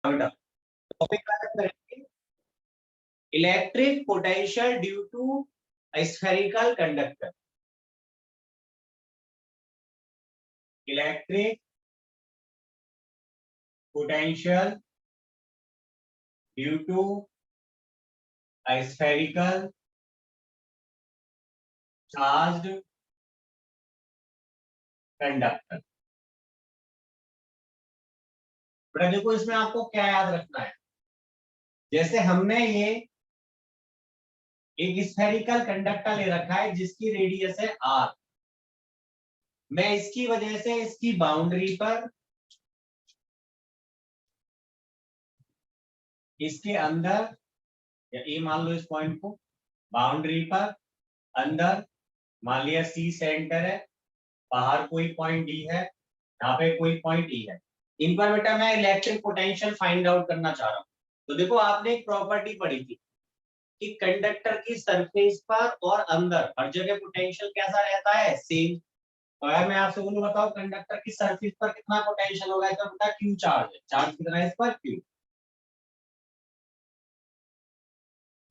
बेटा टॉपिक का करेंगे electric potential due to spherical conductor. Electric potential due to spherical charged conductor. बेटा देखो इसमें आपको क्या याद रखना है, जैसे हमने ये एक स्फेरिकल कंडक्टर ले रखा है जिसकी रेडियस है आर। मैं इसकी वजह से इसकी बाउंड्री पर इसके अंदर या ए मान लो इस पॉइंट को, बाउंड्री पर अंदर मान लिया सी सेंटर है, बाहर कोई पॉइंट डी है, यहाँ पे कोई पॉइंट ई है। इन पर बेटा मैं इलेक्ट्रिक पोटेंशियल फाइंड आउट करना चाह रहा हूँ। तो देखो आपने एक प्रॉपर्टी पढ़ी थी कि कंडक्टर की सरफेस पर और अंदर हर जगह पोटेंशियल कैसा रहता है, सेम। तो अगर मैं आपसे बोलूं बताओ कंडक्टर की सरफेस पर कितना पोटेंशियल होगा, तो बेटा क्यू चार्ज है। चार्ज कितना है इस पर, क्यू।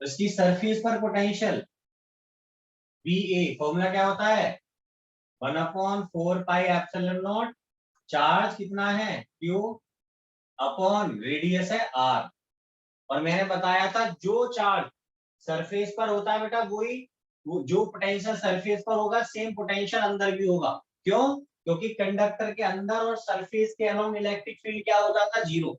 तो इसकी सरफेस पर पोटेंशियल VA फॉर्मूला क्या होता है, 1/4πε0। चार्ज कितना है Q अपॉन रेडियस है R। और मैंने बताया था जो चार्ज सरफेस पर होता है बेटा वही वो जो पोटेंशियल सरफेस पर होगा सेम पोटेंशियल अंदर भी होगा। क्यों? क्योंकि कंडक्टर के अंदर और सरफेस के अलोंग इलेक्ट्रिक फील्ड क्या हो जाता है, जीरो।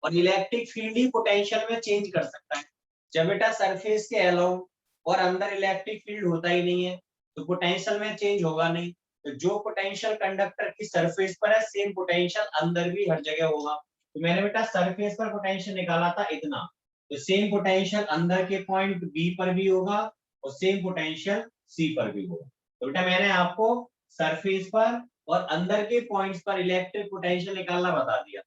और इलेक्ट्रिक फील्ड ही पोटेंशियल में चेंज कर सकता है। जब बेटा सरफेस के अलोंग और अंदर इलेक्ट्रिक फील्ड होता ही नहीं है तो पोटेंशियल में चेंज होगा नहीं। तो जो पोटेंशियल कंडक्टर की सरफेस पर है सेम पोटेंशियल अंदर भी हर जगह होगा। तो मैंने बेटा सरफेस पर पोटेंशियल निकाला था इतना, तो सेम पोटेंशियल अंदर के पॉइंट बी पर भी होगा और सेम पोटेंशियल सी पर भी होगा। तो बेटा मैंने आपको सरफेस पर और अंदर के पॉइंट्स पर इलेक्ट्रिक पोटेंशियल निकालना बता दिया।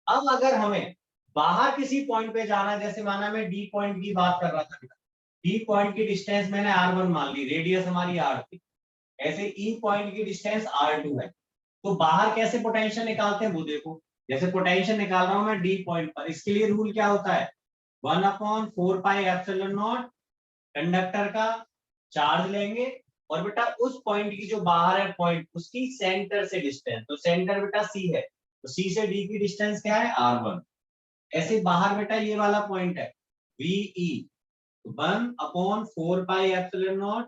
अब अगर हमें बाहर किसी पॉइंट पे जाना है, जैसे माना मैं डी पॉइंट की बात कर रहा था, डी पॉइंट की डिस्टेंस मैंने R1 मान ली, रेडियस हमारी R थी। ऐसे ई पॉइंट की डिस्टेंस R2 है। तो बाहर कैसे पोटेंशियल निकालते हैं वो देखो। जैसे पोटेंशियल निकाल रहा हूं मैं डी पॉइंट पर, इसके लिए रूल क्या होता है, 1/4πε0 कंडक्टर का चार्ज लेंगे और बेटा उस पॉइंट की जो बाहर है पॉइंट उसकी सेंटर से डिस्टेंस, तो सेंटर बेटा सी है तो सी से डी की डिस्टेंस क्या है R1। ऐसे बाहर बेटा ये वाला पॉइंट है VE, 1/4πε0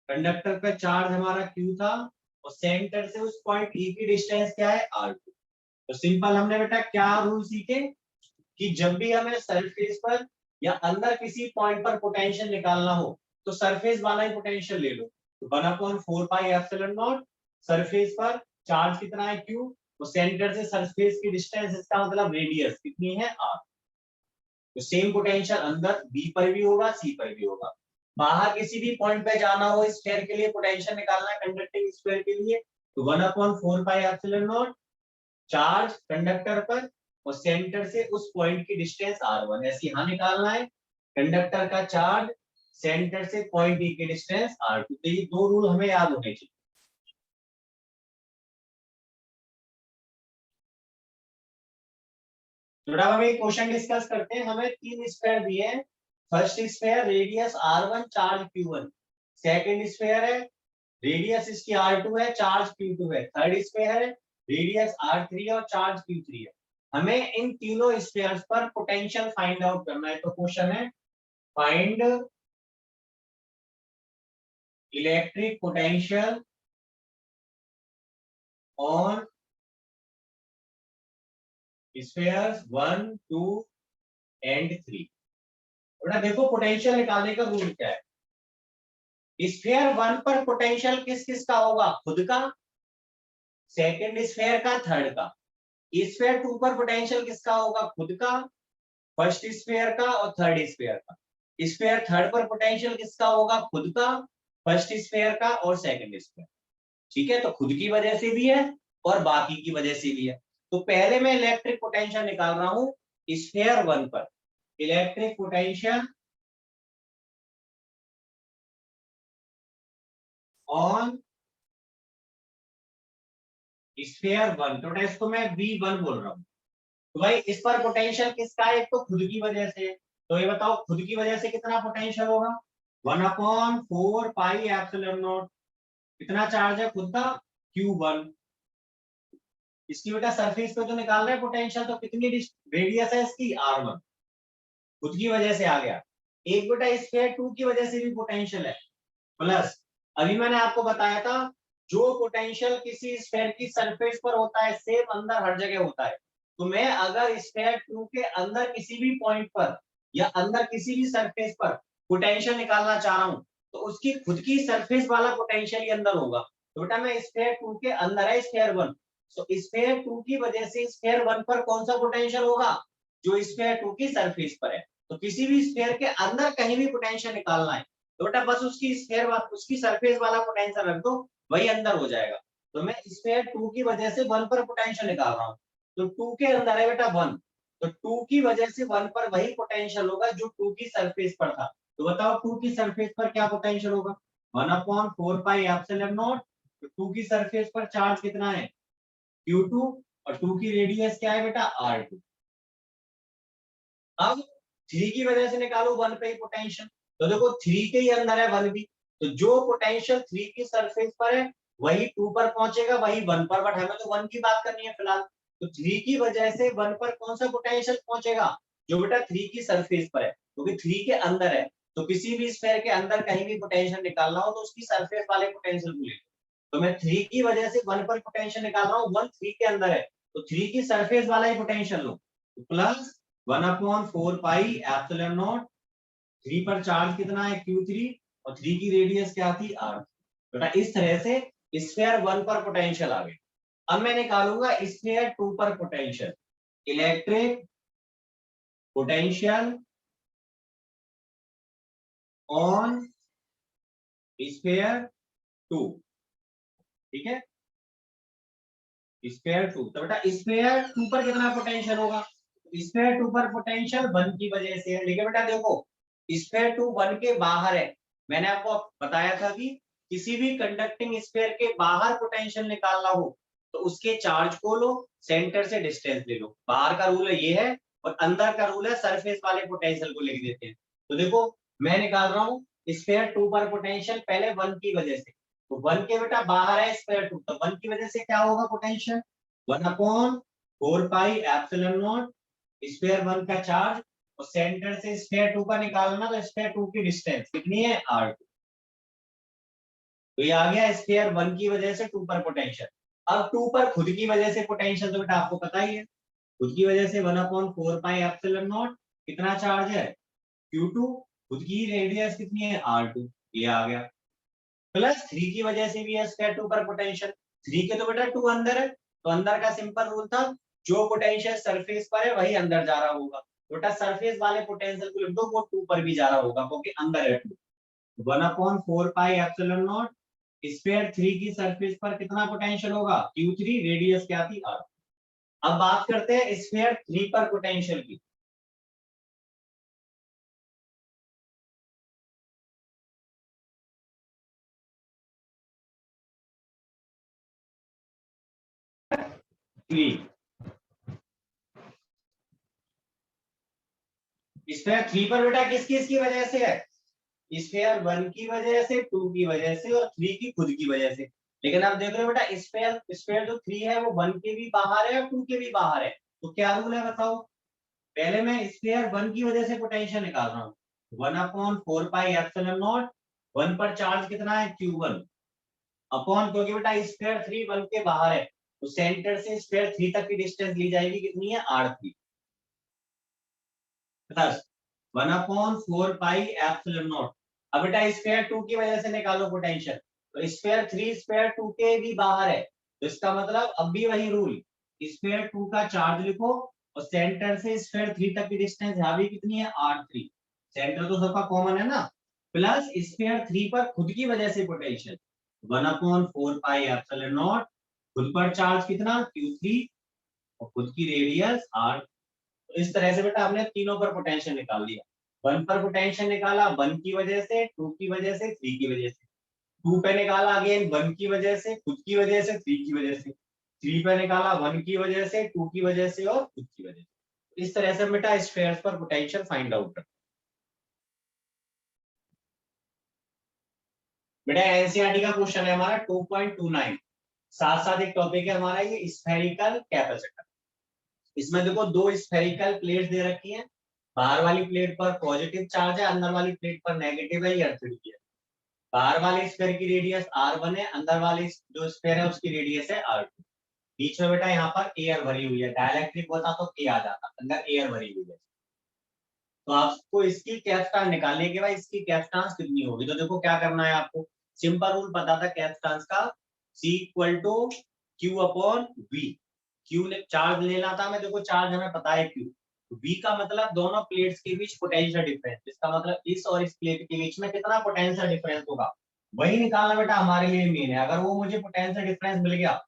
कंडक्टर का चार्ज हमारा Q था और सेंटर से उस पॉइंट E की डिस्टेंस क्या है R2। तो सिंपल हमने बेटा क्या रूल सीखे कि जब भी हमें सरफेस पर या अंदर किसी पॉइंट पर पोटेंशियल निकालना हो तो सरफेस वाला ही पोटेंशियल ले लो। तो 1/4πε0 सरफेस पर चार्ज कितना है Q, तो सेंटर से सरफेस की डिस्टेंस, इसका मतलब रेडियस कितनी है R। तो सेम पोटेंशियल अंदर बी पर भी होगा सी पर भी होगा। बाहर किसी भी पॉइंट पे जाना हो स्फीयर के लिए पोटेंशियल निकालना है कंडक्टिंग स्फीयर के लिए, तो 1/4πε0 चार्ज कंडक्टर पर और सेंटर से उस पॉइंट की डिस्टेंस R1। ऐसे यहां निकालना है कंडक्टर का चार्ज सेंटर से पॉइंट डी की डिस्टेंस R2। तो ये दो रूल हमें याद होने चाहिए। तो अब हम एक क्वेश्चन डिस्कस करते हैं। हमें तीन स्फीयर दिए हैं। First sphere radius R1 charge Q1, second sphere है रेडियस इसकी R2 है चार्ज Q2 है, थर्ड स्फीयर है रेडियस R3 और चार्ज Q3 है। हमें इन तीनों स्फीयर्स पर पोटेंशियल फाइंड आउट करना है। तो क्वेश्चन है find electric potential on spheres 1, 2 and 3। बेटा देखो पोटेंशियल निकालने का रूल क्या है, स्फीयर 1 पर पोटेंशियल किस किस का होगा, खुद का, सेकंड स्फीयर का, थर्ड का। स्फीयर 2 पर पोटेंशियल किसका होगा, खुद का, फर्स्ट स्फीयर का और थर्ड स्फीयर का। स्फीयर थर्ड पर पोटेंशियल किसका होगा, खुद का, फर्स्ट स्फीयर का और सेकंड स्फीयर। ठीक है, तो खुद की वजह से भी है और बाकी की वजह से भी है। तो पहले मैं इलेक्ट्रिक पोटेंशियल निकाल रहा हूं स्फीयर 1 पर। इलेक्ट्रिक पोटेंशियल ऑन स्फीयर 1, तो इसको मैं V1 बोल रहा हूं। तो भाई इस पर पोटेंशियल किसका है, एक तो खुद की वजह से, तो ये बताओ खुद की वजह से कितना पोटेंशियल होगा, 1/4 पाई एप्सिलॉन नॉट। कितना चार्ज है खुद का, Q1। इसकी बेटा सरफेस पे तो निकाल रहे हैं पोटेंशियल, तो कितनी रेडियस है इसकी, R1। खुद की वजह से आ गया। एक बेटा स्फीयर 2 की वजह से भी पोटेंशियल है, प्लस अभी मैंने आपको बताया था जो पोटेंशियल किसी स्फीयर की सरफेस पर होता है सेम अंदर हर जगह होता है। तो मैं अगर स्फीयर 2 के अंदर किसी भी पॉइंट पर या अंदर किसी भी सरफेस पर पोटेंशियल निकालना चाह रहा हूं, तो उसकी खुद की सरफेस वाला पोटेंशियल ही अंदर होगा। तो बेटा मैं स्फीयर 2 के अंदर है स्फीयर 1, तो स्फीयर 2 की वजह से स्फीयर 1 पर कौन सा पोटेंशियल होगा, जो स्फीयर 2 की सरफेस पर है। तो किसी भी स्फीयर के अंदर कहीं भी पोटेंशियल निकालना है, तो बेटा बस उसकी स्फीयर उसकी सरफेस वाला पोटेंशियल रख दो, वही अंदर हो जाएगा। तो मैं स्फीयर 2 की वजह से 1 पर पोटेंशियल निकाल रहा हूँ, तो 2 के अंदर है बेटा 1, तो 2 की वजह से 1 पर वही पोटेंशियल होगा जो 2 की सरफेस पर था। तो बताओ 2 की सरफेस पर क्या पोटेंशियल होगा, 1/4 पाई एप्सिलॉन नॉट। तो 2 की सरफेस पर चार्ज कितना है, Q2, और 2 की रेडियस क्या है बेटा, R2। अब 3 की वजह से निकालो 1 पे ही पोटेंशियल, तो देखो 3 के ही अंदर है 1 भी, तो जो पोटेंशियल 3 की सरफेस पर है वही 2 पर पहुंचेगा, वही 1 पर, बट हमें तो 1 की बात करनी है फिलहाल। तो 3 की वजह से 1 पर कौन सा पोटेंशियल पहुंचेगा, जो बेटा 3 की सरफेस पर है, क्योंकि 3 के अंदर है। तो किसी भी स्फीयर के अंदर कहीं भी पोटेंशियल निकालना हो तो उसकी सरफेस वाले पोटेंशियल को ले लो। तो मैं 3 की वजह से 1 पर पोटेंशियल निकाल रहा हूँ, 1 3 के अंदर है, तो 3 की सरफेस वाला ही पोटेंशियल लो, तो प्लस 1/4 पाई एप्सिलॉन नॉट। 3 पर चार्ज कितना है, Q3, और 3 की रेडियस क्या थी, R। बेटा इस तरह से स्फीयर 1 पर पोटेंशियल आ गई। अब मैं निकालूंगा स्फीयर 2 पर potential, electric potential on sphere 2। ठीक है, स्फीयर 2, तो बेटा स्फीयर 2 पर कितना पोटेंशियल होगा, स्फीयर 2 पर पोटेंशियल 1 की वजह से है, लेकिन बेटा देखो स्फीयर 2 1 के बाहर है। मैंने आपको बताया था कि किसी भी कंडक्टिंग स्फीयर के बाहर पोटेंशियल निकालना हो तो उसके चार्ज को लो, सेंटर से डिस्टेंस ले लो। बाहर का रूल है ये है, और अंदर का रूल है सरफेस वाले पोटेंशियल को लिख देते हैं। तो देखो मैं निकाल रहा हूँ स्फीयर 2 पर पोटेंशियल पहले 1 की वजह से, तो 1 के बेटा बाहर है स्फीयर 2, तो 1 की वजह से क्या होगा potential, 1/4 pi epsilon not, sphere 1 का चार्ज, और सेंटर से स्फीयर 2 का निकालना, तो स्फीयर 2 की डिस्टेंस कितनी है, R2। तो ये आ गया स्फीयर 1 की वजह से 2 पर पोटेंशियल। अब 2 पर खुद की वजह से पोटेंशियल तो बेटा आपको पता ही है, खुद की वजह से 1/4 पाई एप्सिलॉन नॉट, कितना चार्ज है, Q2, खुद की रेडियस कितनी है, R2, ये आ गया। प्लस 3 की वजह से भी है स्क्वायर 2 पर पोटेंशियल, 3 के तो बेटा 2 अंदर है, तो अंदर का सिंपल रूल था जो पोटेंशियल सरफेस पर है वही अंदर जा रहा होगा, तो बेटा सरफेस वाले पोटेंशियल को लिख दो, वो 2 पर भी जा रहा होगा क्योंकि अंदर है 2। 1/4 पाई एप्सिलॉन नॉट, स्क्वायर 3 की सरफेस पर कितना पोटेंशियल होगा, Q3, रेडियस क्या थी, R। अब बात करते हैं स्फीयर 3 पर पोटेंशियल की। स्फीयर 3 पर बेटा किस किस की वजह से है, स्फीयर 1 की वजह से, 2 की वजह से, और 3 की खुद की वजह से। लेकिन आप देख रहे हो बेटा स्फीयर स्फीयर जो 3 है वो 1 के भी बाहर है और 2 के भी बाहर है, तो क्या रूल है बताओ। पहले मैं स्फीयर 1 की वजह से पोटेंशियल निकाल रहा हूँ, 1/4 पाई एप्सिलॉन नॉट। 1 पर चार्ज कितना है, Q1, अपॉन, क्योंकि बेटा स्फीयर 3 1 के बाहर है, तो सेंटर से स्फीयर 3 तक की डिस्टेंस ली जाएगी, कितनी है, R3, plus 1/4 pi epsilon not. अब बेटा स्फीयर 2 की वजह से निकालो पोटेंशियल, तो स्फीयर 3 स्फीयर 2 के भी बाहर है, तो इसका मतलब अब भी वही रूल, स्फीयर 2 का चार्ज लिखो, और सेंटर से स्फीयर 3 तक की डिस्टेंस यहाँ भी कितनी है, R3, सेंटर तो सबका कॉमन है ना, प्लस स्फीयर 3 पर खुद की वजह से पोटेंशियल 1/4 पाई एप्सिलॉन नॉट, खुद पर चार्ज कितना, Q3, और खुद की रेडियस R। तो इस तरह से बेटा हमने तीनों पर पोटेंशियल निकाल लिया। 1 पर पोटेंशियल निकाला 1 की वजह से, 2 की वजह से, 3 की वजह से। 2 पे निकाला अगेन 1 की वजह से, खुद की वजह से, 3 की वजह से। 3 पे निकाला 1 की वजह से, 2 की वजह से और खुद की वजह से। इस तरह से बेटा स्फेयर्स पर पोटेंशियल फाइंड आउट कर। बेटा एनसीईआरटी का क्वेश्चन है हमारा 2.29। साथ साथ एक टॉपिक है हमारा ये स्फेरिकल कैपेसिटर। इसमें देखो दो स्फेरिकल प्लेट्स दे रखी हैं। बाहर वाली प्लेट पर पॉजिटिव चार्ज है, अंदर वाली प्लेट पर नेगेटिव है, ये अर्थिड है। बाहर वाले स्फेयर की रेडियस r1 है, अंदर वाली जो स्फेयर है उसकी रेडियस है r2। बीच में बेटा यहाँ पर एयर भरी हुई है, डाइलेक्ट्रिक होता तो K आ जाता, अंदर एयर भरी हुई है। तो आपको इसकी कैपेसिटेंस निकालने के बाद इसकी कैपेसिटेंस कितनी होगी, तो देखो क्या करना है आपको। सिंपल रूल पता था कैपेसिटेंस का, C equal to Q upon V। Q ने चार्ज लेना था, मैं देखो चार्ज हमें पता है Q। V का मतलब दोनों प्लेट्स के बीच पोटेंशियल डिफरेंस, इसका मतलब इस और इस प्लेट के बीच में कितना पोटेंशियल डिफरेंस होगा, वही निकालना बेटा हमारे लिए मेन है। अगर वो मुझे पोटेंशियल डिफरेंस मिल गया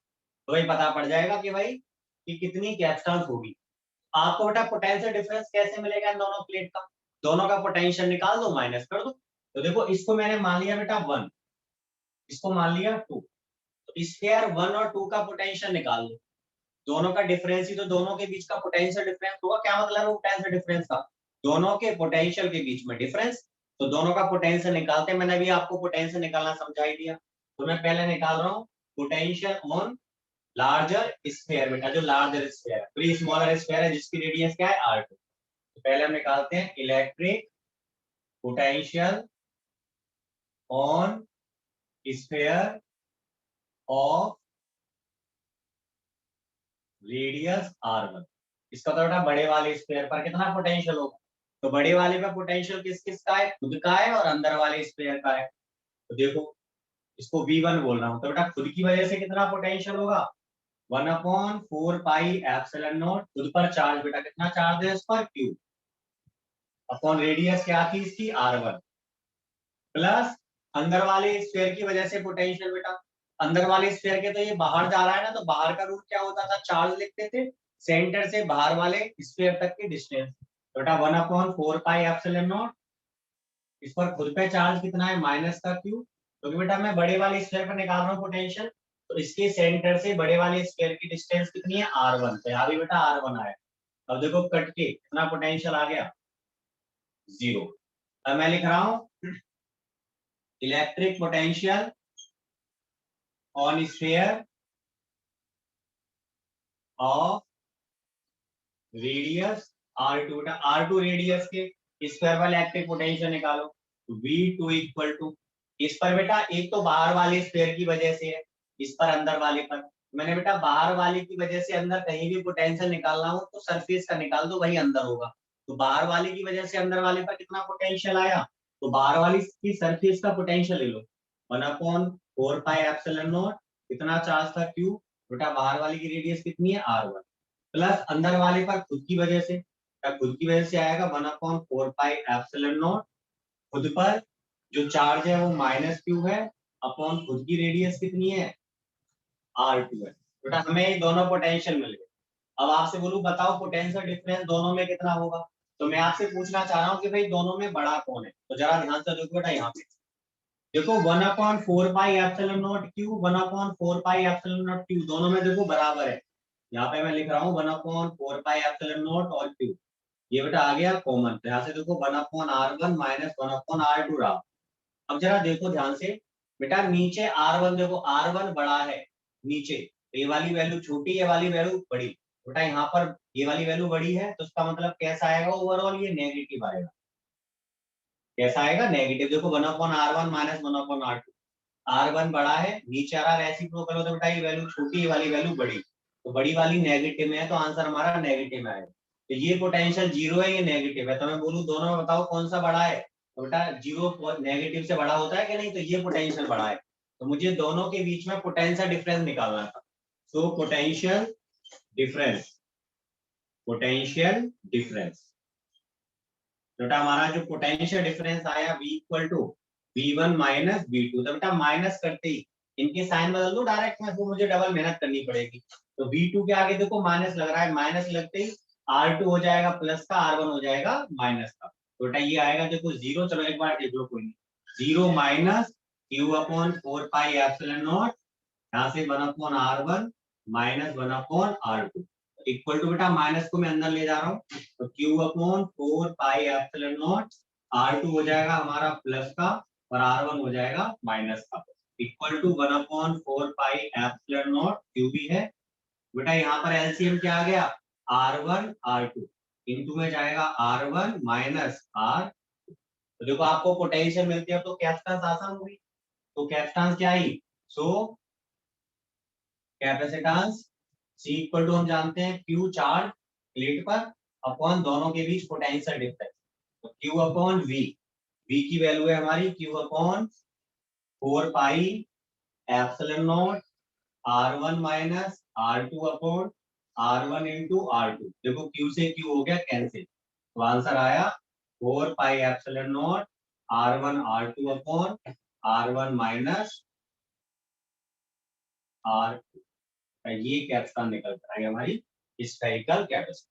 तो वही पता पड़ जाएगा कि भाई कि कितनी कैपेसिटेंस होगी। आपको बेटा पोटेंशियल डिफरेंस कैसे मिलेगा इन दोनों प्लेट का, दोनों का पोटेंशियल निकाल दो, माइनस कर दो। तो देखो इसको मैंने मान लिया बेटा 1, इसको मान लिया 2, तो स्फेयर 1 और 2 का पोटेंशियल निकाल लो। दोनों का डिफरेंस ही तो दोनों के बीच का पोटेंशियल डिफरेंस होगा। क्या मतलब है पोटेंशियल डिफरेंस का, दोनों के पोटेंशियल के बीच में डिफरेंस। तो दोनों का पोटेंशियल निकालते हैं, मैंने अभी आपको पोटेंशियल निकालना समझा ही दिया। तो मैं पहले निकाल रहा हूँ पोटेंशियल ऑन लार्जर स्फेयर, बेटा जो लार्जर स्फेयर है, फिर स्मॉलर स्फेयर है जिसकी रेडियस क्या है r2। तो पहले हम निकालते हैं electric potential on sphere of radius r1। इसका तो बेटा बड़े वाले स्फेयर पर कितना पोटेंशियल होगा, तो बड़े वाले पे पोटेंशियल किस किस का है, खुद का है और अंदर वाले स्फेयर का है। तो देखो इसको V1 बोल रहा हूँ, तो बेटा खुद की वजह से कितना पोटेंशियल होगा 1/4πε0। खुद पर चार्ज बेटा कितना चार्ज है इस पर Q, अपॉन रेडियस क्या थी इसकी r1, प्लस अंदर वाले स्फेयर की वजह से पोटेंशियल बेटा, अंदर वाले स्फेयर के तो ये बाहर जा रहा है ना, तो बाहर का रूट क्या होता था, चार्ज लिखते थे सेंटर से बाहर वाले स्फेयर तक की डिस्टेंस। तो बेटा 1/4πε0, इस पर खुद पे चार्ज कितना है माइनस का Q, क्योंकि बेटा मैं बड़े वाले स्फेयर पर निकाल रहा हूँ पोटेंशियल, तो इसके सेंटर से बड़े वाले स्फेयर की डिस्टेंस कितनी है r1, तो यहाँ भी बेटा r1 आया। अब देखो कट के कितना पोटेंशियल आ गया 0। अब मैं लिख रहा हूँ electric potential on sphere of radius r2। r2 radius के स्क्वायर वाले इलेक्ट्रिक पोटेंशियल निकालो, V2 इक्वल टू, इस पर बेटा एक तो बाहर वाले स्फेयर की वजह से है, इस पर अंदर वाले पर मैंने बेटा बाहर वाले की वजह से अंदर कहीं भी पोटेंशियल निकालना हो तो सरफेस का निकाल दो, वही अंदर होगा। तो बाहर वाले की वजह से अंदर वाले पर कितना पोटेंशियल आया, तो बाहर वाली की सरफेस का पोटेंशियल ले लो 1/4πε0, कितना चार्ज था Q, बेटा बाहर वाले की रेडियस कितनी है r1, प्लस अंदर वाले पर खुद की वजह से, खुद की वजह से आएगा 1/4πε0। खुद पर जो चार्ज है वो माइनस Q है, अपॉन खुद की रेडियस कितनी है r2 है। बेटा हमें ये दोनों पोटेंशियल मिल गए। अब आपसे बोलूं बताओ पोटेंशियल डिफरेंस दोनों में कितना होगा, तो मैं आपसे पूछना चाह रहा हूँ कि भाई दोनों में बड़ा कौन है, तो जरा ध्यान से देखो बेटा यहाँ पे देखो 1/4πε0 Q 1/4πε0 Q दोनों में देखो बराबर है। यहाँ पे मैं लिख रहा हूँ 1/4πε0 और Q, ये बेटा आ गया कॉमन, तो यहाँ से देखो 1/r1 माइनस 1/r2 रहा। अब जरा देखो ध्यान से बेटा नीचे r1 देखो r1 बड़ा है नीचे, ये वाली वैल्यू छोटी, ये वाली वैल्यू बड़ी, बेटा यहाँ पर ये वाली वैल्यू बड़ी है तो उसका मतलब कैसा आएगा ओवरऑल ये नेगेटिव आएगा। कैसा आएगा नेगेटिव, देखो 1/r1 माइनस 1/r2, r1 बड़ा है नीचे आ रहा रेसिप्रोकल हो तो बेटा ये वैल्यू छोटी, ये वाली वैल्यू बड़ी, तो बड़ी वाली नेगेटिव में है तो आंसर हमारा नेगेटिव में आएगा। तो ये पोटेंशियल जीरो है, ये नेगेटिव है, तो मैं बोलूं दोनों में बताओ कौन सा बड़ा है, तो बेटा जीरो नेगेटिव से बड़ा होता है कि नहीं, तो ये पोटेंशियल बड़ा है। तो मुझे दोनों के बीच में पोटेंशियल डिफरेंस निकालना था। So potential difference, potential difference बेटा हमारा जो पोटेंशियल डिफरेंस आया V equal to V1 minus V2, तो बेटा माइनस करते ही इनके साइन बदल दो डायरेक्ट में, तो मुझे डबल मेहनत करनी पड़ेगी। तो V2 के आगे देखो माइनस लग रहा है, माइनस लगते ही R2 हो जाएगा प्लस का, R1 हो जाएगा माइनस का, तो बेटा ये आएगा देखो 0। चलो एक बार देख लो, कोई नहीं, 0 माइनस Q/4πε0, यहाँ से 1/r1 minus 1/r2 equal to बेटा माइनस को मैं अंदर ले जा रहा हूँ, तो q/4πε0 r2 हो जाएगा हमारा प्लस का और r1 हो जाएगा माइनस का, इक्वल टू 1/4πε0 q भी है बेटा। यहाँ पर एलसीएम क्या आ गया, r1 r2 इनटू में जाएगा r1 माइनस r। तो देखो आपको पोटेंशियल मिलती है तो कैपेसिटेंस आसान हुई, तो कैपेसिटेंस क्या आई, so capacitance C equal to हम जानते हैं Q चार्ज प्लेट पर अपॉन दोनों के बीच पोटेंशियल डिफरेंस, तो Q अपॉन V, V की वैल्यू है हमारी Q upon 4πε0 R1 minus R2 upon R1 into R2। देखो Q से Q हो गया कैंसिल, तो आंसर आया 4πε0 R1 R2 upon R1 minus R2। ये कैपेसिटेंस निकल कर आई हमारी स्फेरिकल कैपेसिटेंस।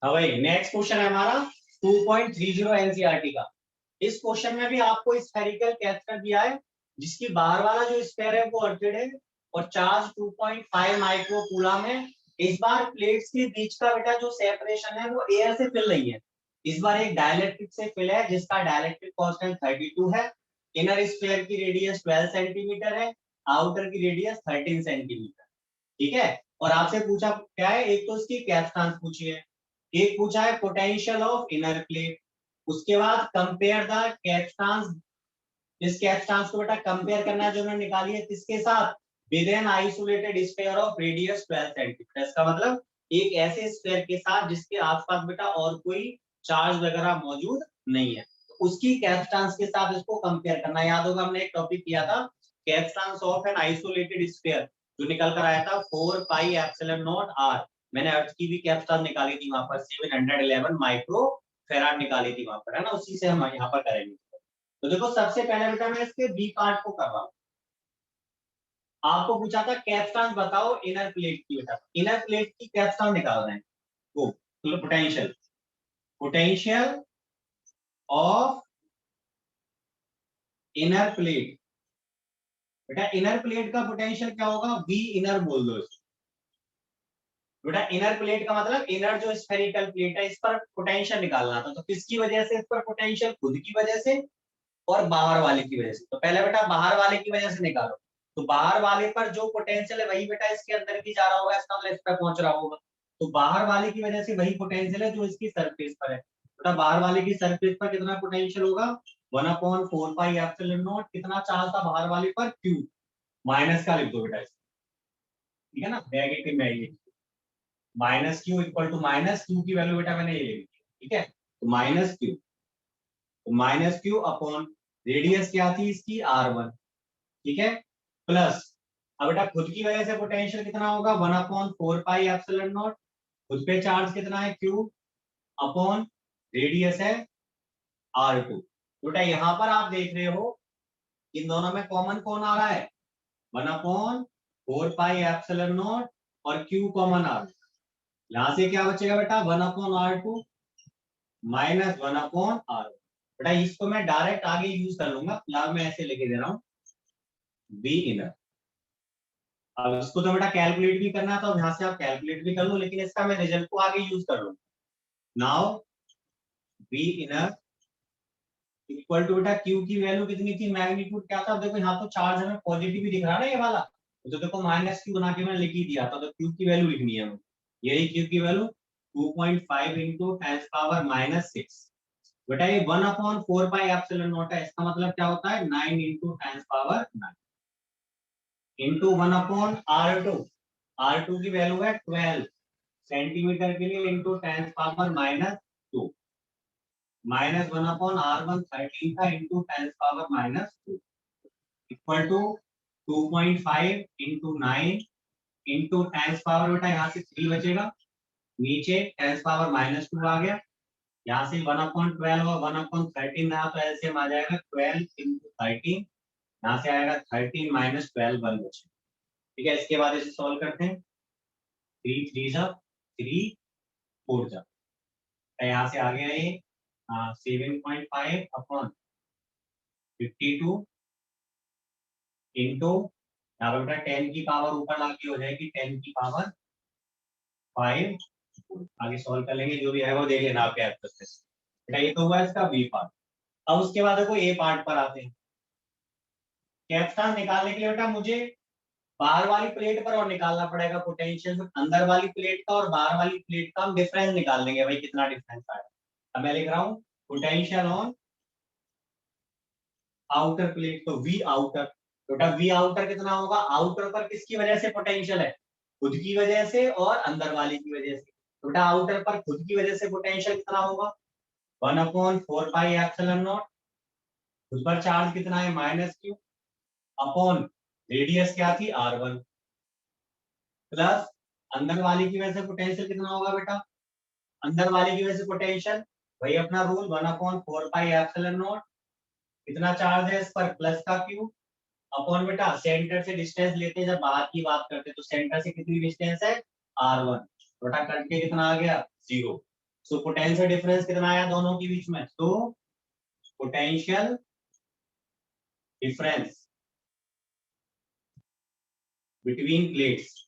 हाँ भाई, नेक्स्ट क्वेश्चन है हमारा 2.30 एनसीईआरटी का। इस क्वेश्चन में भी आपको स्फेरिकल कैपेसिटर दिया है जिसकी बाहर वाला जो स्फेयर है वो अर्थिड है और चार्ज 2.5 माइक्रो कूलम है। इस बार प्लेट्स के बीच का बेटा जो सेपरेशन है वो एयर से फिल नहीं है, इस बार एक डाइलेक्ट्रिक से फिल है जिसका डाइलेक्ट्रिक कांस्टेंट 32 है। इनर स्फेयर की रेडियस 12 सेंटीमीटर है, आउटर की रेडियस 13 सेंटीमीटर, ठीक है। और आपसे पूछा क्या है, एक तो इसकी कैपेसिटेंस पूछी है, एक पूछा है पोटेंशियल ऑफ इनर प्लेट, उसके बाद कंपेयर द कैपेसिटेंस, इस कैपेसिटेंस को बेटा कंपेयर करना है जो मैंने निकाली है किसके साथ, with an isolated sphere of radius 12 centimetre. इसका मतलब एक ऐसे स्फीयर के साथ जिसके आसपास बेटा और कोई चार्ज वगैरह मौजूद नहीं है, तो उसकी कैपेसिटेंस के साथ इसको कंपेयर करना। याद होगा हमने एक टॉपिक किया था capacitance of an isolated sphere, जो निकल कर आया था 4πε0 r। मैंने अर्थ की भी कैपेसिटेंस निकाली थी वहां पर 711 माइक्रो फेराड निकाली थी वहां पर, है ना, उसी से हम यहाँ पर करेंगे। तो देखो सबसे पहले बेटा मैं इसके बी पार्ट को कर रहा हूं। आपको पूछा था कैपेसिटेंस बताओ इनर प्लेट की, बेटा इनर प्लेट की कैपेसिटेंस निकाल रहे हैं, वो potential, potential of inner plate. बेटा इनर प्लेट का पोटेंशियल क्या होगा, वी इनर बोल दो इसको। बेटा इनर प्लेट का मतलब इनर जो स्फेरिकल प्लेट है इस पर पोटेंशियल निकालना था, तो किसकी वजह से इस पर पोटेंशियल, खुद की वजह से और बाहर वाले की वजह से। तो पहले बेटा बाहर वाले की वजह से निकालो, तो बाहर वाले पर जो पोटेंशियल है वही बेटा इसके अंदर भी जा रहा होगा, इसका मतलब इस पर पहुंच रहा होगा, तो बाहर वाले की वजह से वही पोटेंशियल है जो इसकी सरफेस पर है। बेटा बाहर वाले की सरफेस पर कितना पोटेंशियल होगा, 1/4πε0, कितना चार्ज था बाहर वाले पर, Q, माइनस का लिख दो बेटा इसको, ठीक है ना, नेगेटिव में minus Q equal to minus Q की वैल्यू बेटा मैंने ये ले ली, ठीक है, तो माइनस Q, तो माइनस Q अपॉन रेडियस क्या थी इसकी R1, ठीक है, प्लस अब बेटा खुद की वजह से पोटेंशियल कितना होगा 1/4πε0, खुद पे चार्ज कितना है Q अपॉन रेडियस है R2। बेटा यहाँ पर आप देख रहे हो इन दोनों में कॉमन कौन आ रहा है, 1/4πε0 और Q कॉमन आ रहा है, यहां से क्या बचेगा बेटा 1/R2 माइनस 1/R। बेटा इसको मैं डायरेक्ट आगे यूज कर लूंगा, फिलहाल मैं ऐसे लेके दे रहा हूँ बी इनर। अब इसको तो बेटा कैलकुलेट भी करना है तो यहाँ से आप कैलकुलेट भी कर लो, लेकिन इसका मैं रिजल्ट को आगे यूज कर लूंगा। Now B inner equal to बेटा क्यू की वैल्यू कितनी थी, मैग्नीट्यूड क्या था, देखो यहाँ तो चार्ज हमें पॉजिटिव ही दिख रहा है ना ये वाला, तो देखो माइनस क्यू बना के मैंने लिख ही दिया था, तो क्यू की वैल्यू लिखनी है हमें, यही क्यू की वैल्यू 2.5 इंटू 10⁻⁻6। बेटा ये 1/4πε0 है, इसका मतलब क्या होता है 9 इंटू 10⁻9 इंटू 1/R2, R2 की वैल्यू है 12 सेंटीमीटर के लिए इंटू 10⁻⁻2 माइनस 1/R1 13 था into 10⁻⁻2 equal to 2.5 into 9 into 10⁻, बेटा यहाँ से 3 बचेगा, नीचे 10⁻⁻2 आ गया, यहाँ से 1/12 और 1/13 आया तो एलसीएम आ जाएगा 12 इंटू 13, यहाँ से आएगा 13 माइनस 12 1 बचे, ठीक है। इसके बाद इसे सॉल्व करते हैं, 3 3 जा 3 4 जा, यहाँ से आ गया ये 7.5 अपॉन 52 इंटू यहाँ पे बेटा 10 की पावर ऊपर लाके हो जाएगी 10 की पावर 5। आगे सॉल्व कर लेंगे, जो भी है वो देख लेना आप कैप करते बेटा। ये तो हुआ इसका बी पार्ट। अब उसके बाद देखो ए पार्ट पर आते हैं। कैप्स्टॉन निकालने के लिए बेटा मुझे बाहर वाली प्लेट पर और निकालना पड़ेगा पोटेंशियल, अंदर वाली प्लेट का और बाहर वाली प्लेट का हम डिफरेंस निकाल लेंगे भाई कितना डिफरेंस आया। अब मैं लिख रहा हूँ पोटेंशियल ऑन आउटर प्लेट, तो वी आउटर। बेटा वी आउटर कितना होगा, आउटर पर किसकी वजह से पोटेंशियल है, खुद की वजह से और अंदर वाली की वजह से। बेटा आउटर पर खुद की वजह से पोटेंशियल कितना होगा 1/4 पाई एप्सिलॉन नॉट। खुद पर चार्ज कितना है -q अपॉन रेडियस क्या थी r1 प्लस अंदर वाली की वजह से पोटेंशियल कितना होगा बेटा, अंदर वाली की वजह से पोटेंशियल वही अपना रूल 1/4 पाई एप्सिलॉन नॉट। कितना चार्ज है इस पर प्लस का q अपॉन बेटा सेंटर से डिस्टेंस लेते हैं जब बाहर की बात करते हैं तो सेंटर से कितनी डिस्टेंस है r1, बेटा कट के कितना आ गया 0। सो पोटेंशियल डिफरेंस कितना आया दोनों के बीच में, तो पोटेंशियल डिफरेंस बिटवीन प्लेट्स,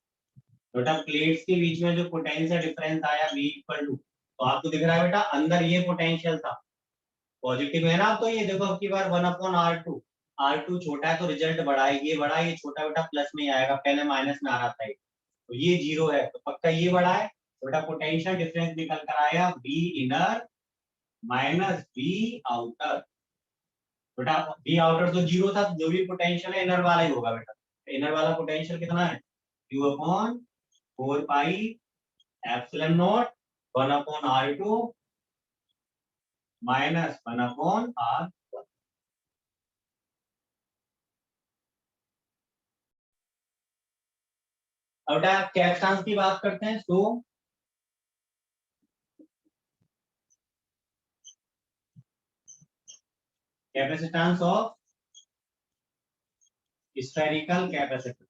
बेटा प्लेट्स के बीच में जो पोटेंशियल डिफरेंस आया V इक्वल टू, तो आपको दिख रहा है बेटा अंदर ये पोटेंशियल था पॉजिटिव है ना। अब तो ये देखो अब की बार 1/r2, r2 छोटा है तो रिजल्ट बड़ा है, ये बड़ा है ये छोटा, बेटा प्लस में ही आएगा, पहले माइनस में आ रहा था तो ये 0 है तो पक्का ये बड़ा है। तो बेटा पोटेंशियल डिफरेंस निकल कर आया V inner minus V outer. बेटा V आउटर तो 0 था, जो भी पोटेंशियल है इनर वाला ही होगा बेटा। इनर वाला पोटेंशियल कितना है Q/4 pi epsilon naught 1/r2 minus 1/r। अब बेटा कैपेसिटेंस की बात करते हैं। तो कैपेसिटेंस ऑफ स्फेरिकल कैपेसिटर,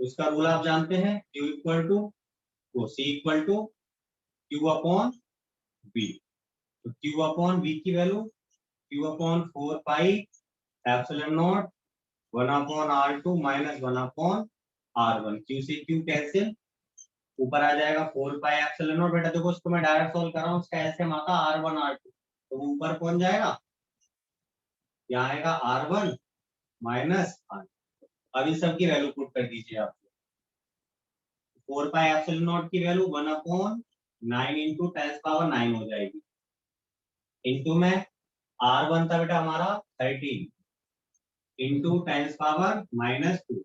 उसका रूल आप जानते हैं Q equal to C equal to Q upon V। तो Q अपॉन V की value Q/4 pi epsilon naught 1/r2 minus 1/r1। Q से Q कैंसिल, ऊपर आ जाएगा 4 पाई एप्सिलॉन नॉट। बेटा देखो उसको मैं डायरेक्ट सोल्व कर रहा हूँ, उसका एलसीएम आता r1 r2, तो वो ऊपर कौन जाएगा, यहाँ आएगा r1 माइनस r। अब इन सब की वैल्यू पुट कर दीजिए आप। 4 पाई एप्सिलॉन नॉट की वैल्यू 1/9 इंटू 10⁻9 हो जाएगी, इंटू में r1 था बेटा हमारा 13 इंटू 10⁻−2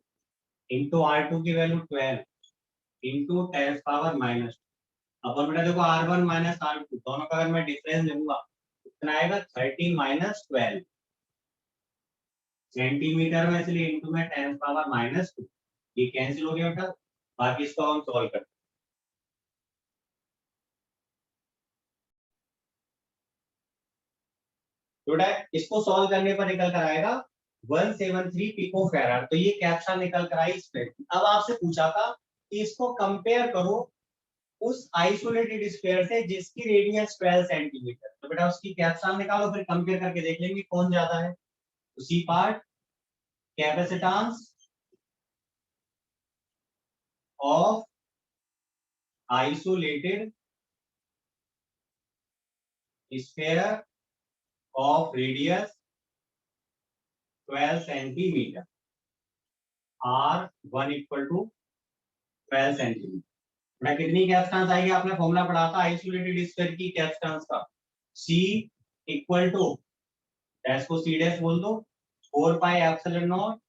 इंटू r2 की वैल्यू 12 इंटू 10⁻−2। अपन बेटा देखो r1 माइनस r2 दोनों का अगर मैं डिफरेंस लूंगा कितना आएगा 13 - 12 सेंटीमीटर में, इसलिए इंटू में 10⁻−2। ये कैंसिल हो गया बेटा, बाकी इसको हम सॉल्व करते हैं। तो बेटा इसको सॉल्व करने पर निकल कर आएगा 173 पिको फैराड। तो ये कैप्शन निकल कर आई इसमें। अब आपसे पूछा था कि इसको कंपेयर करो उस आइसोलेटेड स्फीयर से जिसकी रेडियस 12 सेंटीमीटर। तो बेटा उसकी कैप्शन निकालो, फिर कंपेयर करके देख लेंगे कौन ज्यादा है। तो C part capacitance of isolated sphere of radius 12 centimetre R1 equal to 12 centimetre. मैं कितनी कैपेसिटेंस आएगी, आपने फॉर्मूला पढ़ा था आइसोलेटेड स्फीयर की कैपेसिटेंस का, C इक्वल टू डैश को C डैश बोल दो 4 pi epsilon naught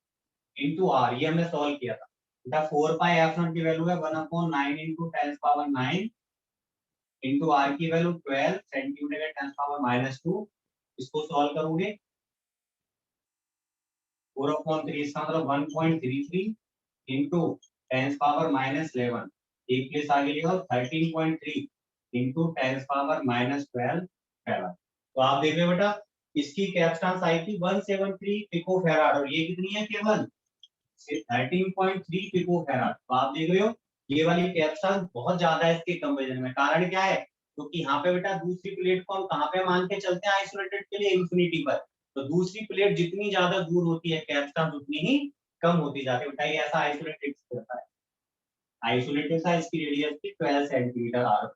into R। ये हमने सॉल्व किया था बेटा। 4 पाई एप्सिलॉन की वैल्यू है 1/9 इंटू 10⁻9 इंटू R की वैल्यू 12 सेंटीमीटर 10⁻−2। इसको सॉल्व करोगे 4/3 इसका मतलब 1.33 इंटू 10⁻−11। एक प्लेस आगे लिखो 13.3 इंटू 10⁻−12 फैराड। तो आप देख रहे हो बेटा इसकी कैपेसिटेंस आई थी 173 पिको फैराड और ये कितनी है केवल 13.3 पिको फैराड। तो आप देख रहे हो ये वाली कैपेसिटेंस बहुत ज्यादा है इसके कंपैरिजन में। कारण क्या है, क्योंकि यहाँ पे बेटा दूसरी प्लेट को हम कहाँ पे मान के चलते हैं आइसोलेटेड के लिए, इंफिनिटी पर। तो दूसरी प्लेट जितनी ज्यादा दूर होती है कैपेसिटेंस उतनी ही कम होती जाती है। बेटा ये ऐसा आइसोलेटेड होता है, आइसोलेटेड था, इसकी रेडियस थी 12 सेंटीमीटर आर।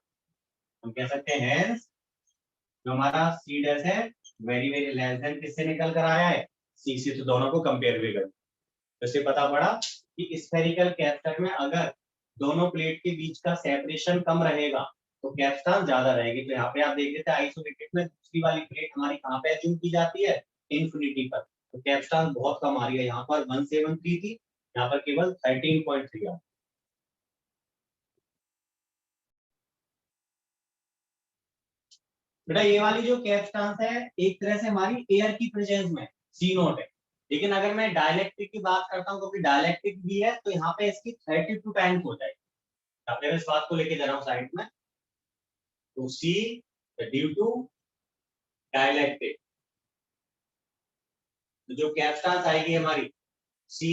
हम कह सकते हैं जो हमारा सी डैश है वेरी वेरी लेस देन किससे निकल कर आया है, सी से। तो दोनों को कंपेयर भी कर, तो इससे पता पड़ा कि स्फेरिकल कैप्स्टन में अगर दोनों प्लेट के बीच का सेपरेशन कम रहेगा तो कैप्स्टन ज्यादा रहेगी। तो यहाँ पे आप देख लेते हैं आइसोलेटेड में दूसरी वाली प्लेट हमारी कहाँ पे अज्यूम की जाती है, इन्फिनिटी पर। तो कैप्स्टन बहुत कम आ रही है, यहाँ पर 173 थी, यहाँ पर केवल 13.3 आ। बेटा ये वाली जो कैप्स्टन है एक तरह से हमारी एयर की प्रेजेंस में सी नोट है, लेकिन अगर मैं डायलैक्ट्रिक की बात करता हूँ क्योंकि डायलैक्ट्रिक भी है तो यहाँ पे इसकी 32 टाइम्स हो जाएगी। मैं इस बात को लेके जा रहा हूँ साइड में। तो सी ड्यू टू डायलैक्ट्रिक, तो जो कैप्स्टन आएगी हमारी सी,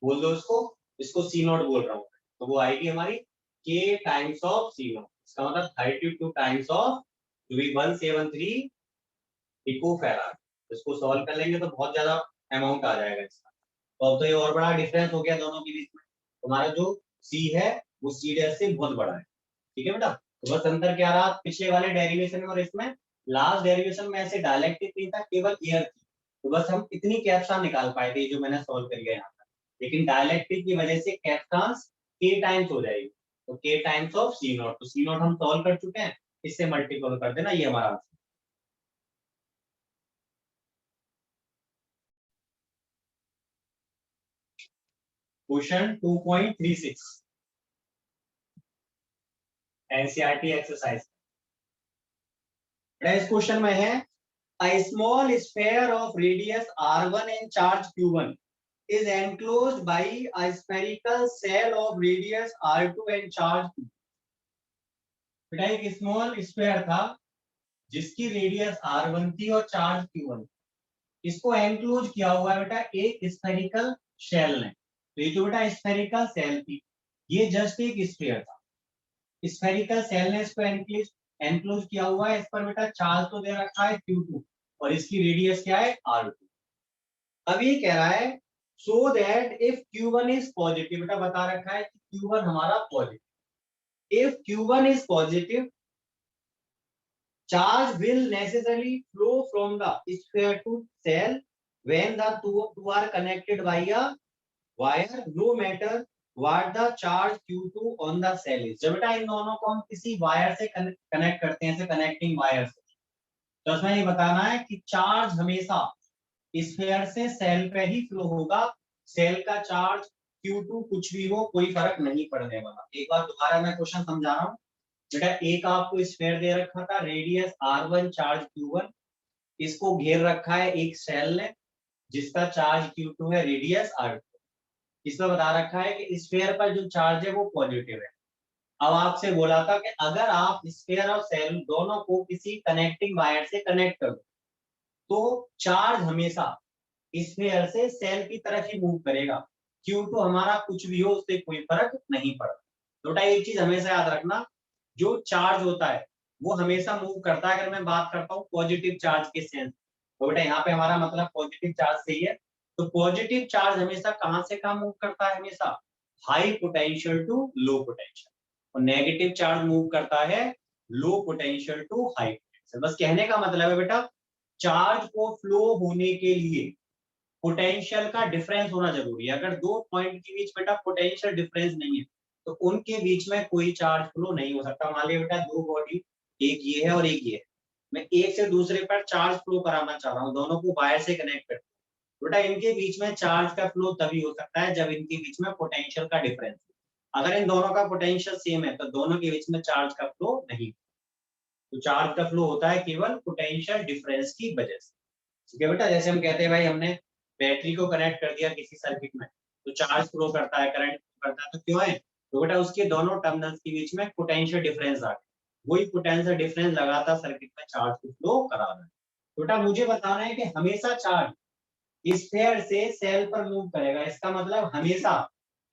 बोल दो उसको, इसको सी नोट बोल रहा हूँ, तो वो आएगी हमारी के टाइम्स ऑफ सी नोट। इसका मतलब 32 टाइम्स ऑफ 173 पिकोफैराड। इसको सॉल्व कर लेंगे तो बहुत ज्यादा अमाउंट आ जाएगा इसका। तो अब तो ये और बड़ा डिफरेंस हो गया दोनों के बीच में, हमारा जो सी है वो सी डैश से बहुत बड़ा है। ठीक है बेटा, तो बस अंतर क्या रहा पिछले वाले डेरिवेशन में और इसमें, लास्ट डेरिवेशन में ऐसे डायलैक्ट्रिक नहीं था, केवल एयर थी, तो बस हम इतनी कैप्स्टन निकाल पाए थे जो मैंने सॉल्व कर लिया यहाँ पर। लेकिन डायलैक्ट्रिक की वजह से कैप्स्टन के टाइम्स हो जाएगी, तो के टाइम्स ऑफ सी नॉट। तो सी नॉट हम सॉल्व कर चुके हैं, इससे मल्टीपल कर देना, ये हमारा आंसर। Question 2.36 NCERT exercise. इस क्वेश्चन में है a small sphere of radius r1 and charge q1 is enclosed by a spherical shell of radius r2 and charge q। बेटा एक स्मॉल स्फीयर था जिसकी रेडियस r1 थी और चार्ज q1, इसको एनक्लोज किया हुआ है बेटा एक स्फेरिकल शेल ने। तो ये जो बेटा स्फेरिकल शेल थी ये जस्ट एक स्फीयर था, स्फेरिकल शेल ने इसको एनक्लोज किया हुआ है। इस पर बेटा चार्ज तो दे रखा है q2 और इसकी रेडियस क्या है r2। अब ये कह रहा है so that if q1 is positive, बेटा बता रखा है कि q1 हमारा positive, if q1 is positive charge will necessarily flow from the sphere to cell when the two are connected by a wire, no matter what the charge q2 on the cell is। जब बेटा इन दोनों को हम किसी wire से connect करते हैं, connecting wire से, तो इसमें ये बताना है कि चार्ज हमेशा स्फीयर से सेल पे ही फ्लो होगा, सेल का चार्ज Q2 कुछ भी हो कोई फर्क नहीं पड़ने वाला। एक बार दोबारा मैं क्वेश्चन समझा रहा हूँ बेटा, एक आपको स्फीयर दे रखा था रेडियस r1 चार्ज q1, इसको घेर रखा है एक सेल ने जिसका चार्ज q2 है, रेडियस r2। इसमें बता रखा है कि स्फीयर पर जो चार्ज है वो पॉजिटिव है। अब आपसे बोला था कि अगर आप स्फीयर और सेल दोनों को किसी कनेक्टिंग वायर से कनेक्ट करो तो चार्ज हमेशा स्फीयर से सेल की तरफ ही मूव करेगा, Q2 हमारा कुछ भी हो उससे कोई फर्क नहीं पड़ता। तो बेटा एक चीज हमेशा याद रखना, जो चार्ज होता है वो हमेशा मूव करता है। अगर मैं बात करता हूँ पॉजिटिव चार्ज के सेंस, तो बेटा यहाँ पे हमारा मतलब पॉजिटिव चार्ज से ही है। तो पॉजिटिव चार्ज हमेशा कहां से कहां मूव करता है, हमेशा high potential to low potential, और नेगेटिव चार्ज मूव करता है low potential to high potential. बस कहने का मतलब है बेटा चार्ज को फ्लो होने के लिए पोटेंशियल का डिफरेंस होना जरूरी है। अगर दो पॉइंट के बीच बेटा पोटेंशियल डिफरेंस नहीं है तो उनके बीच में कोई चार्ज फ्लो नहीं हो सकता। मान लिया बेटा दो बॉडी, एक ये है और एक ये है, मैं एक से दूसरे पर चार्ज फ्लो कराना चाह रहा हूँ, दोनों को वायर से कनेक्ट करके, बेटा इनके बीच में चार्ज का फ्लो तभी हो सकता है जब इनके बीच में पोटेंशियल का डिफरेंस। अगर इन दोनों का पोटेंशियल सेम है तो दोनों के बीच में चार्ज का फ्लो नहीं, तो चार्ज का फ्लो होता है केवल पोटेंशियल डिफरेंस की वजह से। ठीक है बेटा, जैसे हम कहते हैं भाई हमने बैटरी को कनेक्ट कर दिया किसी सर्किट में तो चार्ज फ्लो करता है, करंट करता है, तो क्यों है, तो बेटा उसके दोनों टर्मिनल्स के बीच में पोटेंशियल डिफरेंस आ गया, वही पोटेंशियल डिफरेंस लगातार सर्किट में चार्ज को फ्लो करा रहा है। तो बेटा मुझे बताना है कि हमेशा चार्ज स्फीयर से सेल पर मूव करेगा, इसका मतलब हमेशा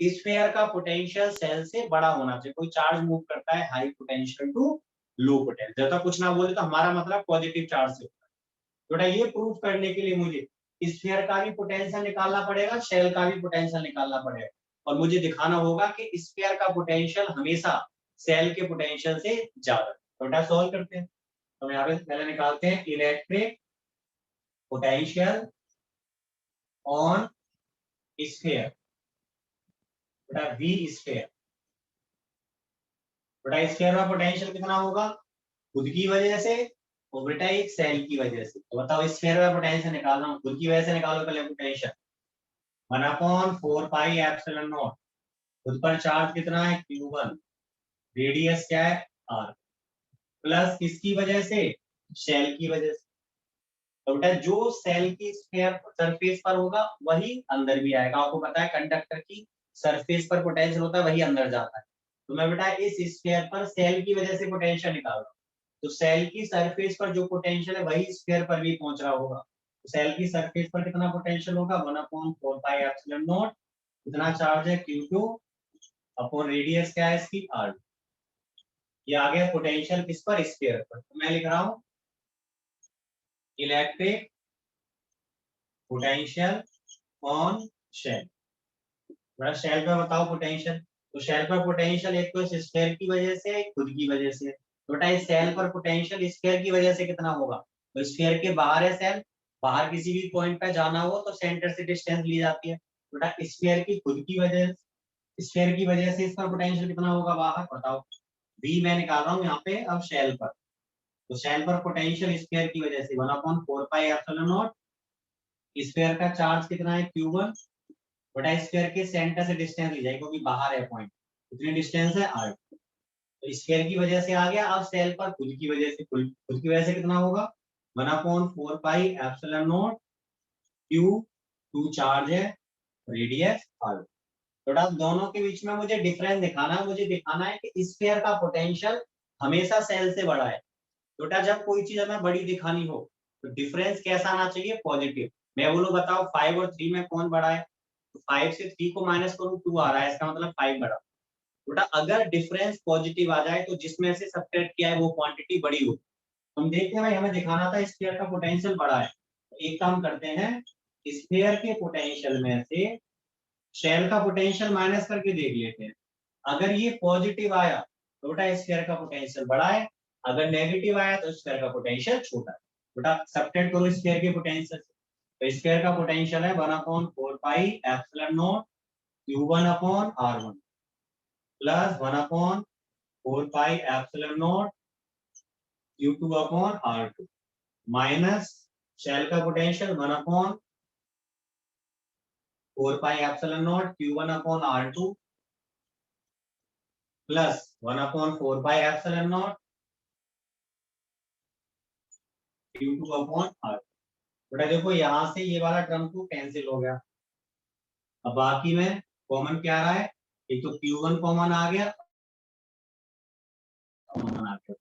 स्फीयर का पोटेंशियल सेल से बड़ा होना चाहिए। कोई चार्ज मूव करता है high potential to low potential, जब तक कुछ ना बोले तो हमारा मतलब पॉजिटिव चार्ज से होता है। बेटा ये प्रूफ करने के लिए मुझे स्फीयर का भी पोटेंशियल निकालना पड़ेगा, शेल का भी पोटेंशियल निकालना पड़ेगा, और मुझे दिखाना होगा कि स्फीयर का पोटेंशियल हमेशा सेल के पोटेंशियल से ज्यादा। तो बेटा सॉल्व करते हैं। तो यहाँ पे पहले निकालते हैं इलेक्ट्रिक पोटेंशियल ऑन स्फीयर, बेटा वी स्फीयर। बेटा स्फीयर का पोटेंशियल कितना होगा, खुद की वजह से और बेटा एक सेल की वजह से। तो बताओ स्फीयर का पोटेंशियल निकालना, खुद की वजह से निकालो पहले पोटेंशियल, 1/4πε0। खुद पर चार्ज कितना है Q1, रेडियस क्या है R, प्लस किसकी वजह से, शेल की वजह से। तो बेटा जो सेल की स्फीयर सरफेस पर होगा वही अंदर भी आएगा। आपको पता है कंडक्टर की सरफेस पर पोटेंशियल होता है वही अंदर जाता है। तो मैं बेटा इस स्फीयर पर सेल की वजह से पोटेंशियल निकाल रहा हूँ, तो सेल की सरफेस पर जो पोटेंशियल है वही स्फीयर पर भी पहुंच रहा होगा। तो सेल की सरफेस पर कितना पोटेंशियल होगा, 1/4πε0। कितना चार्ज है Q2 अपॉन रेडियस क्या है इसकी R। ये आ गया पोटेंशियल किस पर, स्फीयर पर। तो मैं लिख रहा हूं इलेक्ट्रिक पोटेंशियल ऑन शेल। बड़ा शेल पे बताओ पोटेंशियल। तो शेल पर पोटेंशियल एक तो इस स्फीयर की वजह से, खुद की वजह से। तो बेटा इस सेल पर पोटेंशियल स्फीयर की वजह से कितना होगा, तो स्फीयर के बाहर है सेल, बाहर किसी भी पॉइंट पे जाना हो तो सेंटर से डिस्टेंस ली जाती है। बेटा स्फीयर की खुद की वजह, स्फीयर की वजह से इसका पोटेंशियल कितना होगा बाहर, बताओ। v मैं निकाल रहा हूँ यहाँ पे अब शेल पर। तो शेल पर पोटेंशियल स्फीयर की वजह से 1/4πε0। स्फीयर का चार्ज कितना है Q1, बटा स्फीयर के सेंटर से डिस्टेंस ली जाएगी क्योंकि बाहर है पॉइंट, कितनी डिस्टेंस है R। तो स्फीयर की वजह से आ गया। अब सेल पर खुद की वजह से, खुद की वजह से कितना होगा, 1/4πε0 Q2 चार्ज है, रेडियस R। थोड़ा दोनों के बीच में मुझे डिफरेंस दिखाना है, मुझे दिखाना है कि स्फीयर का पोटेंशियल हमेशा सेल से बड़ा है। बेटा जब कोई चीज हमें बड़ी दिखानी हो तो डिफरेंस कैसा आना चाहिए, पॉजिटिव। मैं बोलूं बताओ 5 और 3 में कौन बड़ा है, तो 5 से 3 को माइनस करूं 2 आ रहा है, इसका मतलब 5 बड़ा। बेटा अगर डिफरेंस पॉजिटिव आ जाए तो जिसमें से सब्ट्रैक्ट किया है वो क्वांटिटी बड़ी हो। हम देखते हैं भाई हमें दिखाना था स्फीयर का पोटेंशियल बड़ा है, तो एक काम करते हैं, स्फीयर के पोटेंशियल में से शेल का पोटेंशियल माइनस करके देख लेते हैं। अगर ये पॉजिटिव आया तो बेटा स्फीयर का पोटेंशियल बड़ा है, अगर नेगेटिव आया तो स्फीयर का पोटेंशियल छोटा है। बेटा सब्ट्रैक्ट करो स्फीयर के पोटेंशियल से। तो स्फीयर का पोटेंशियल है 1/4πε0 Q1 upon R1 plus 1/4πε0 Q2 upon R2 minus shell का potential 1/4πε0 Q1 upon R2 plus 1/4πε0 Q2 upon R। बेटा देखो यहाँ से ये वाला टर्म तो कैंसिल हो गया, अब बाकी में कॉमन क्या आ रहा है, एक तो Q1 कॉमन आ गया,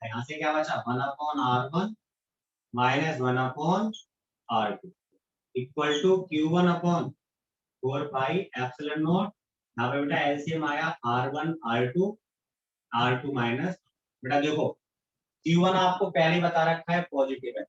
यहाँ से क्या बचा 1/R1 minus 1/R2 equal to Q1 upon 4πε0। यहाँ पे बेटा एलसीएम आया R1 R2 माइनस। बेटा देखो Q1 आपको पहले ही बता रखा है पॉजिटिव है,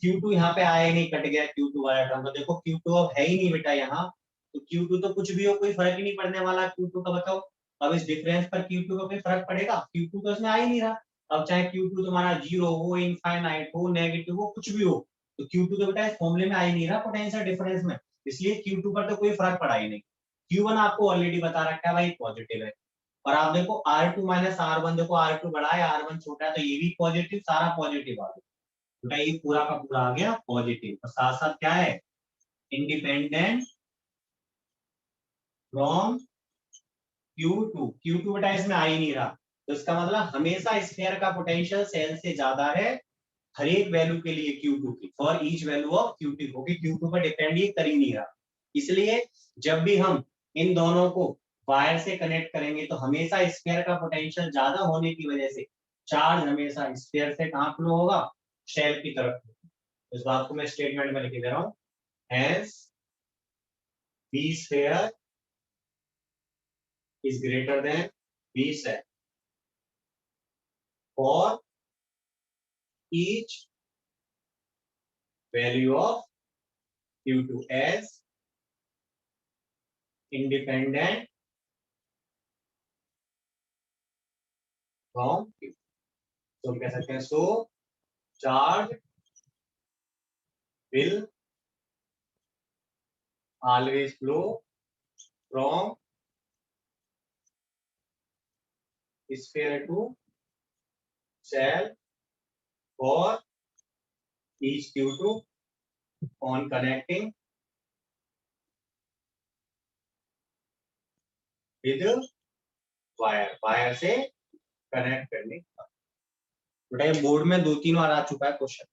Q2 यहाँ पे आया ही नहीं, कट गया Q2 वाला टर्म। तो देखो Q2 अब है ही नहीं बेटा यहाँ, तो Q2 तो कुछ भी हो कोई फर्क ही नहीं पड़ने वाला Q2 का। बताओ अब इस डिफरेंस पर Q2 का कोई फर्क पड़ेगा, Q2 तो इसमें आ ही नहीं रहा। अब चाहे Q2 तुम्हारा जीरो हो, इनफाइनाइट हो, नेगेटिव हो, कुछ भी हो, तो Q2 तो बेटा इस फॉर्मूले में आ ही नहीं रहा पोटेंशियल डिफरेंस में, इसलिए Q2 पर तो कोई फर्क पड़ा ही नहीं। Q1 आपको ऑलरेडी बता रखा है भाई पॉजिटिव है। और आप देखो R2 माइनस R1, देखो R2 बड़ा है R1 छोटा है, तो ये भी पॉजिटिव, सारा पॉजिटिव आ गया बेटा, ये पूरा का पूरा आ गया पॉजिटिव। और साथ साथ क्या है, इंडिपेंडेंट फ्रॉम Q2 बेटा इसमें आ ही नहीं रहा, तो इसका मतलब हमेशा स्फीयर का पोटेंशियल सेल से ज्यादा है हर एक वैल्यू के लिए Q2 की, for each value of Q2, क्योंकि Q2 पर डिपेंड ये कर ही नहीं रहा। इसलिए जब भी हम इन दोनों को वायर से कनेक्ट करेंगे तो हमेशा स्फीयर का पोटेंशियल ज्यादा होने की वजह से चार्ज हमेशा स्फीयर से कहां फ्लो होगा, शेल की तरफ। इस बात को मैं स्टेटमेंट में लिख दे रहा हूं, hence B sphere is greater than B set for each value of Q2 as independent from Q. तो हम कह सकते हैं so charge will always flow from sphere to cell for each Q2 on connecting with wire से connect करने का। बेटा ये बोर्ड में 2-3 बार आ चुका है क्वेश्चन।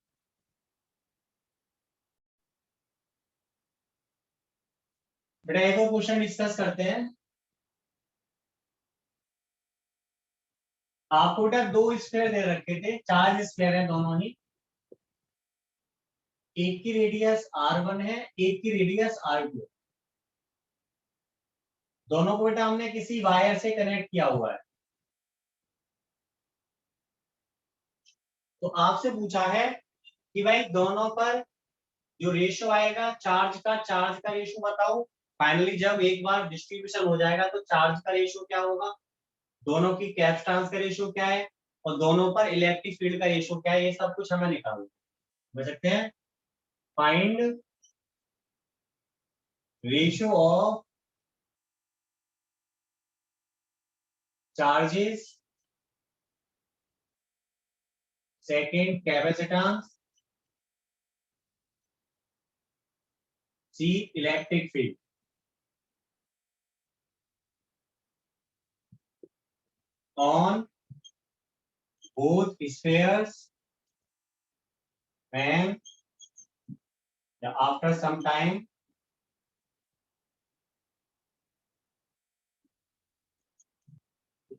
बेटा एक और क्वेश्चन डिस्कस करते हैं। आपको बेटा 2 स्फीयर दे रखे थे, चार्ज स्फीयर है दोनों ही। एक की रेडियस r1 है, एक की रेडियस r2 है। दोनों को बेटा हमने किसी वायर से कनेक्ट किया हुआ है। तो आपसे पूछा है कि भाई दोनों पर जो रेशियो आएगा चार्ज का रेशियो बताओ। फाइनली जब एक बार डिस्ट्रीब्यूशन हो जाएगा तो चार्ज का रेशियो क्या होगा, दोनों की कैपेसिटेंस का रेशियो क्या है और दोनों पर इलेक्ट्रिक फील्ड का रेशियो क्या है, ये सब कुछ हमें निकालना। बता सकते हैं find ratio of charges second capacitance C electric field. On both spheres when after some time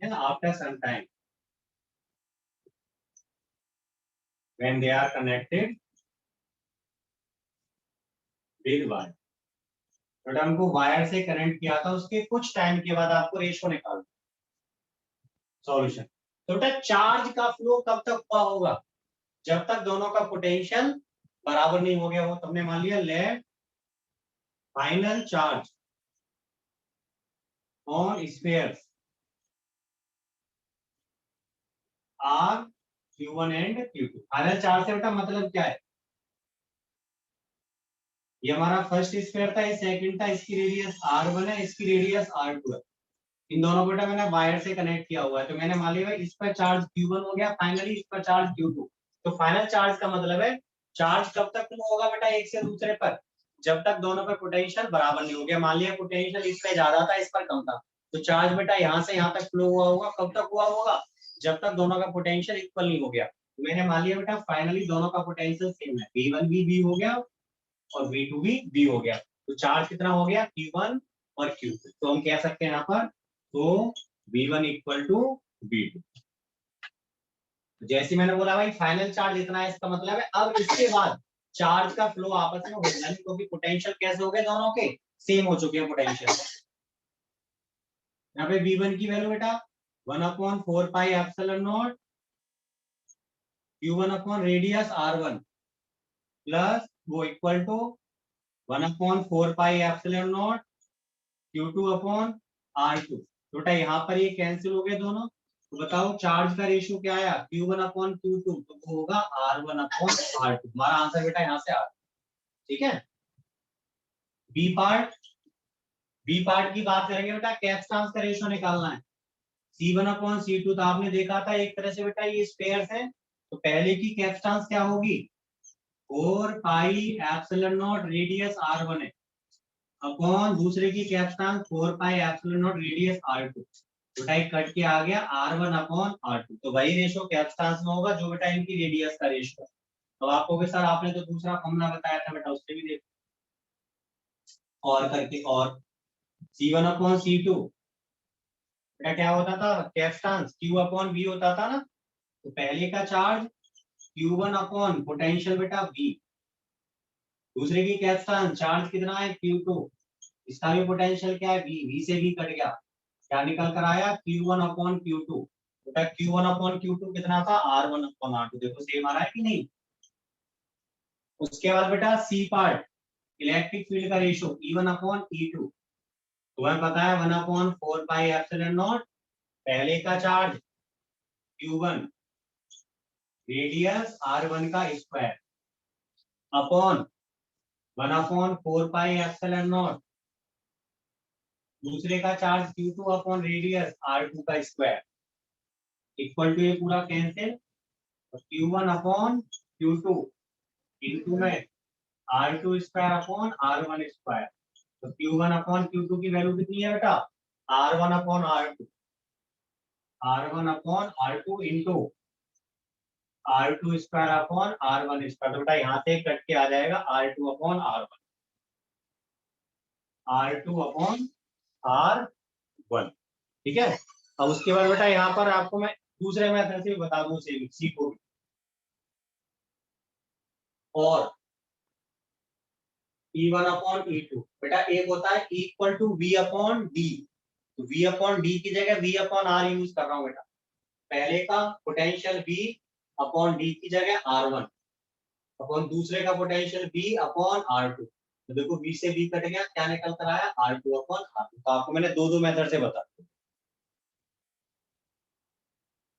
after some time when they are connected with wire। तो हमको वायर से कनेक्ट किया था, उसके कुछ टाइम के बाद आपको रेशियो निकालना। सॉल्यूशन तो बेटा चार्ज का फ्लो कब तक हुआ होगा, जब तक दोनों का पोटेंशियल बराबर नहीं हो गया हो। तुमने मान लिया let final charge on spheres are Q1 and Q2। Final charge से बेटा मतलब क्या है, ये हमारा फर्स्ट स्फीयर था, ये सेकंड था, इसकी रेडियस r1 है, इसकी रेडियस r2 है। इन दोनों को बेटा मैंने वायर से कनेक्ट किया हुआ है। तो मैंने मान लिया इस पर चार्ज Q1 हो गया, फाइनली इस पर चार्ज Q2। तो फाइनल चार्ज का मतलब है चार्ज कब तक फ्लो होगा बेटा एक से दूसरे पर, जब तक दोनों पर पोटेंशियल बराबर नहीं हो गया। मान लिया पोटेंशियल इस पे ज्यादा था, इस पर कम था, तो चार्ज बेटा यहाँ से यहाँ तक फ्लो हुआ होगा। कब तक हुआ होगा, जब तक दोनों का पोटेंशियल इक्वल नहीं हो गया। तो मैंने मान लिया बेटा फाइनली दोनों का पोटेंशियल सेम है, V1 भी V हो गया और V2 भी V हो गया। तो चार्ज कितना हो गया Q1 और Q2। तो हम कह सकते हैं यहाँ पर तो V1 इक्वल टू V2। जैसे मैंने बोला भाई फाइनल चार्ज इतना है, इसका मतलब है अब इसके बाद चार्ज का फ्लो आपस में होगा नहीं, क्योंकि पोटेंशियल कैसे हो गए दोनों के सेम हो चुके हैं पोटेंशियल। यहाँ पे V1 की वैल्यू बेटा 1/4 pi epsilon naught Q1 upon radius R1 plus वो equal to 1/4 pi epsilon naught Q2 upon R2। तो बेटा यहाँ पर ये कैंसिल हो गए दोनों। तो बताओ चार्ज का रेशियो क्या आया Q1 अपॉन Q2, तो वो होगा R1 अपॉन R2। हमारा आंसर बेटा यहाँ से आ रहा है। ठीक है, बी पार्ट की बात करेंगे बेटा, कैपेसिटेंस का रेशियो निकालना है। C1 अपॉन C2 तो आपने देखा था एक तरह से बेटा ये स्पेयर्स है, तो पहले की कैपेसिटेंस क्या होगी 4 pi epsilon not radius R1 है अपॉन दूसरे की capacitance 4 pi epsilon not radius R2। बेटा कट के आ गया R1 अपॉन R2। तो वही रेशियो कैपेसिटेंस में होगा जो बेटा इनकी रेडियस का रेशियो है। तो आपको भी सर आपने तो दूसरा फॉर्मूला बताया था बेटा, उससे भी देखो और करके। और C1 अपॉन C2 बेटा क्या होता था, कैपेसिटेंस Q अपॉन V होता था ना। तो पहले का चार्ज Q1 अपॉन पोटेंशियल बेटा V, दूसरे की कैपेसिटेंस चार्ज कितना है Q2, इसका भी पोटेंशियल क्या है V से V कट गया, क्या निकल कर आया Q1 अपॉन Q2। बेटा Q1 अपॉन Q2 कितना था R1 अपॉन R2। देखो सेम आ रहा है कि नहीं। उसके बाद बेटा सी पार्ट, इलेक्ट्रिक फील्ड का रेशियो E1/E2, तुम्हें पता है 1/4πε0, पहले का चार्ज Q1 रेडियस R1 का स्क्वायर अपॉन 1/4πε0 दूसरे का charge Q2 upon radius R2 का स्क्वायर इक्वल टू ये पूरा कैंसिल, तो Q1/Q2 इंटू में R2 square upon R1 square, तो Q1/Q2 की वैल्यू कितनी है बेटा, R1/R2, R1/R2 into R2 square upon R1 square, तो बेटा यहाँ से कट के आ जाएगा R2/R1, R2/R1, ठीक है। अब उसके बाद बेटा यहाँ पर आपको मैं दूसरे मेथड से बता दूं, सीखो। और E1/E2 बेटा एक होता है इक्वल टू V/D, तो V/D की जगह V/R यूज कर रहा हूँ बेटा। पहले का पोटेंशियल V/D की जगह R1 अपॉन दूसरे का पोटेंशियल V/R2, तो देखो V से V कट गया, क्या निकल कर आया R2/R2। तो आपको मैंने दो मेथड से बता